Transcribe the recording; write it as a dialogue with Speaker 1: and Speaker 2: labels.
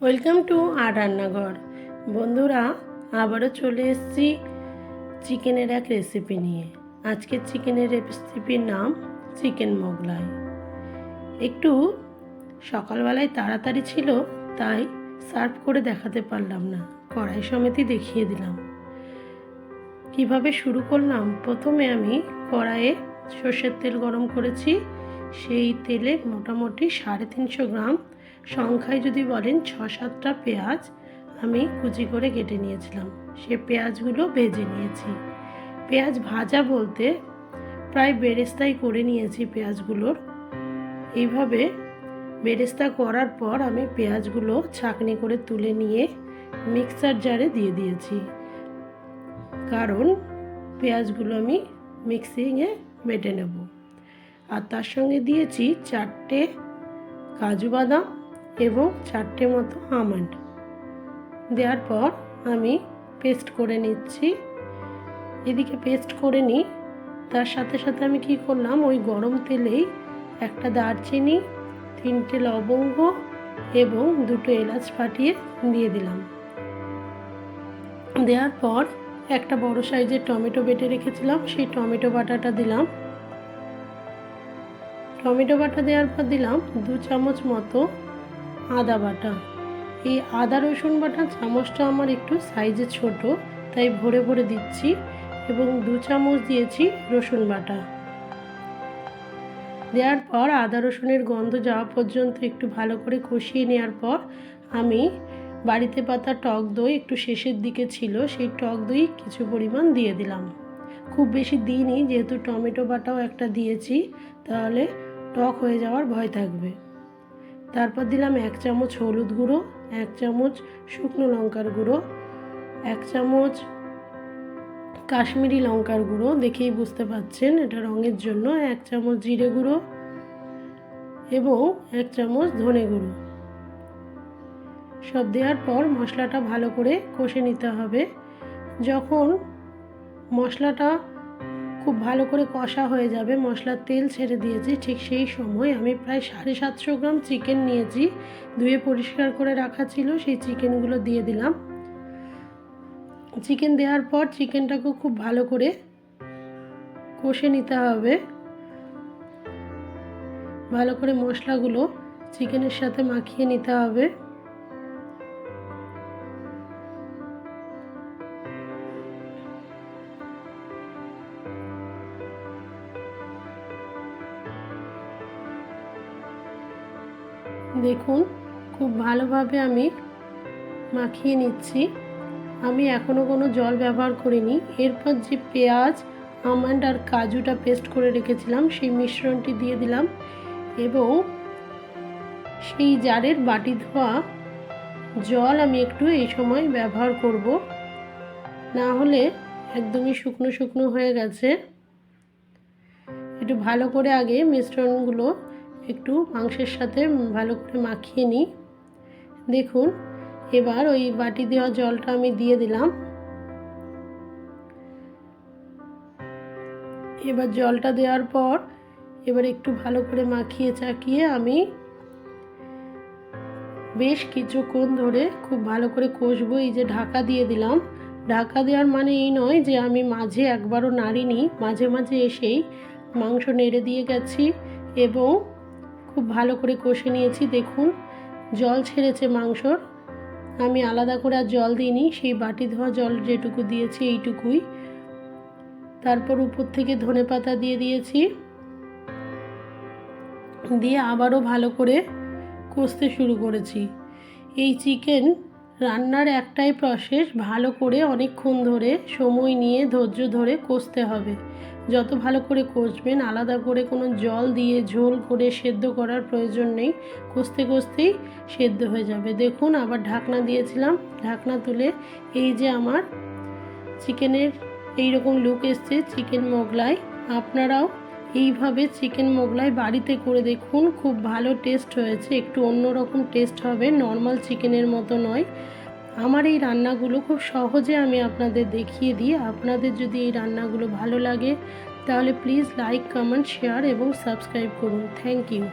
Speaker 1: Welcome to আর রান্নাঘর। বন্ধুরা, আবারও চলে এসেছি চিকেনের এক রেসিপি নিয়ে। আজকের চিকেনের রেসিপির নাম চিকেন মোগলাই। একটু সকালবেলায় তাড়াতাড়ি ছিল, তাই সার্ভ করে দেখাতে পারলাম না, কড়াই সমেতই দেখিয়ে দিলাম। কিভাবে শুরু করলাম, প্রথমে আমি কড়াইয়ে সর্ষের তেল গরম করেছি। সেই তেলে মোটামুটি 350 গ্রাম, সংখ্যায় যদি বলেন 6-7টা পেঁয়াজ আমি কুচি করে কেটে নিয়েছিলাম। সে পেঁয়াজগুলো ভেজে নিয়েছি। পেঁয়াজ ভাজা বলতে প্রায় বেরেস্তাই করে নিয়েছি পেঁয়াজগুলোর। এইভাবে বেরেস্তা করার পর আমি পেঁয়াজগুলো ছাঁকনি করে তুলে নিয়ে মিক্সার জারে দিয়ে দিয়েছি, কারণ পেঁয়াজগুলো আমি মিক্সিংয়ে বেটে নেব। আর তার সঙ্গে দিয়েছি 4টে কাজু বাদাম এবং 4টে মতো আমন্ড। দেওয়ার পর আমি পেস্ট করে নিচ্ছি। এদিকে পেস্ট করে নিই, তার সাথে সাথে আমি কি করলাম, ওই গরম তেলেই একটা দারচিনি, 3টে লবঙ্গ এবং 2টো এলাচ ফাটিয়ে দিয়ে দিলাম। দেওয়ার পর একটা বড় সাইজের টমেটো বেটে রেখেছিলাম, সেই টমেটো বাটাটা দিলাম। টমেটো বাটা দেওয়ার পর দিলাম 2 চামচ মতো আদা বাটা। এই আদা রসুন বাটা চামচটা আমার একটু সাইজে ছোট, তাই ভরে ভরে দিচ্ছি। এবং 2 চামচ দিয়েছি রসুন বাটা। দেওয়ার পর আদা রসুনের গন্ধ যাওয়া পর্যন্ত একটু ভালো করে কষিয়ে নেওয়ার পর আমি বাড়িতে পাতা টক দই, একটু শেষের দিকে ছিল, সেই টক দই কিছু পরিমাণ দিয়ে দিলাম। খুব বেশি দিইনি, যেহেতু টমেটো বাটাও একটা দিয়েছি, তাহলে টক হয়ে যাওয়ার ভয় থাকবে। তারপর দিলাম 1 চামচ হলুদ গুঁড়ো, 1 চামচ শুকনো লঙ্কার গুঁড়ো, 1 চামচ কাশ্মীরি লঙ্কার গুঁড়ো, দেখেই বুঝতে পারছেন এটা রঙের জন্য, 1 চামচ জিরে গুঁড়ো এবং 1 চামচ ধনে গুঁড়ো। সব দেওয়ার পর মশলাটা ভালো করে কষে নিতে হবে। যখন মশলাটা খুব ভালো করে কষা হয়ে যাবে, মশলার তেল ছেড়ে দিয়েছি, ঠিক সেই সময় আমি প্রায় 750 গ্রাম চিকেন নিয়েছি, ধুয়ে পরিষ্কার করে রাখা ছিল, সেই চিকেনগুলো দিয়ে দিলাম। চিকেন দেওয়ার পর চিকেনটাকে খুব ভালো করে কষে নিতে হবে। ভালো করে মশলাগুলো চিকেনের সাথে মাখিয়ে নিতে হবে। দেখুন, খুব ভালোভাবে আমি মাখিয়ে নিচ্ছি। আমি এখনও কোনো জল ব্যবহার করিনি। এরপর যে পেঁয়াজ, আমন্ড আর কাজুটা পেস্ট করে রেখেছিলাম, সেই মিশ্রণটি দিয়ে দিলাম এবং সেই জারের বাটি ধোয়া জল আমি একটু এই সময় ব্যবহার করব, না হলে একদমই শুকনো শুকনো হয়ে গেছে। একটু ভালো করে আগে মিশ্রণগুলো একটু মাংসের সাথে ভালো করে মাখিয়ে নিই। দেখুন, এবার ওই বাটি দেওয়া জলটা আমি দিয়ে দিলাম। এবার জলটা দেওয়ার পর এবার একটু ভালো করে মাখিয়ে চাকিয়ে আমি বেশ কিছুক্ষণ ধরে খুব ভালো করে কষবো। এই যে ঢাকা দিয়ে দিলাম, ঢাকা দেওয়ার মানে এই নয় যে আমি মাঝে একবারও নাড়িনি, মাঝে মাঝে এসেই মাংস নেড়ে দিয়ে গেছি এবং খুব ভালো করে কষে নিয়েছি। দেখুন, জল ছেড়েছে মাংসর, আমি আলাদা করে আর জল দিইনি, সেই বাটি ধোয়া জল যেটুকু দিয়েছি এইটুকুই। তারপর উপর থেকে ধনেপাতা দিয়ে দিয়েছি, দিয়ে আবারও ভালো করে কষতে শুরু করেছি। এই চিকেন রান্নার একটাই প্রসেস, ভালো করে অনেকক্ষণ ধরে সময় নিয়ে ধৈর্য ধরে কষতে হবে। যত ভালো করে কষবেন, আলাদা করে কোনো জল দিয়ে ঝোল করে সেদ্ধ করার প্রয়োজন নেই, কষতে কষতেই সেদ্ধ হয়ে যাবে। দেখুন, আবার ঢাকনা দিয়েছিলাম, ঢাকনা তুলে এই যে আমার চিকেনের এইরকম লুক এসছে চিকেন মোগলাই। আপনারাও এইভাবে চিকেন মোগলাই বাড়িতে করে দেখুন, খুব ভালো টেস্ট হয়েছে। একটু অন্যরকম টেস্ট হবে, নর্মাল চিকেনের মতো নয়। আমার এই রান্নাগুলো খুব সহজে আমি আপনাদের দেখিয়ে দিই। আপনাদের যদি এই রান্নাগুলো ভালো লাগে তাহলে প্লিজ লাইক, কমেন্ট, শেয়ার এবং সাবস্ক্রাইব করুন। Thank you.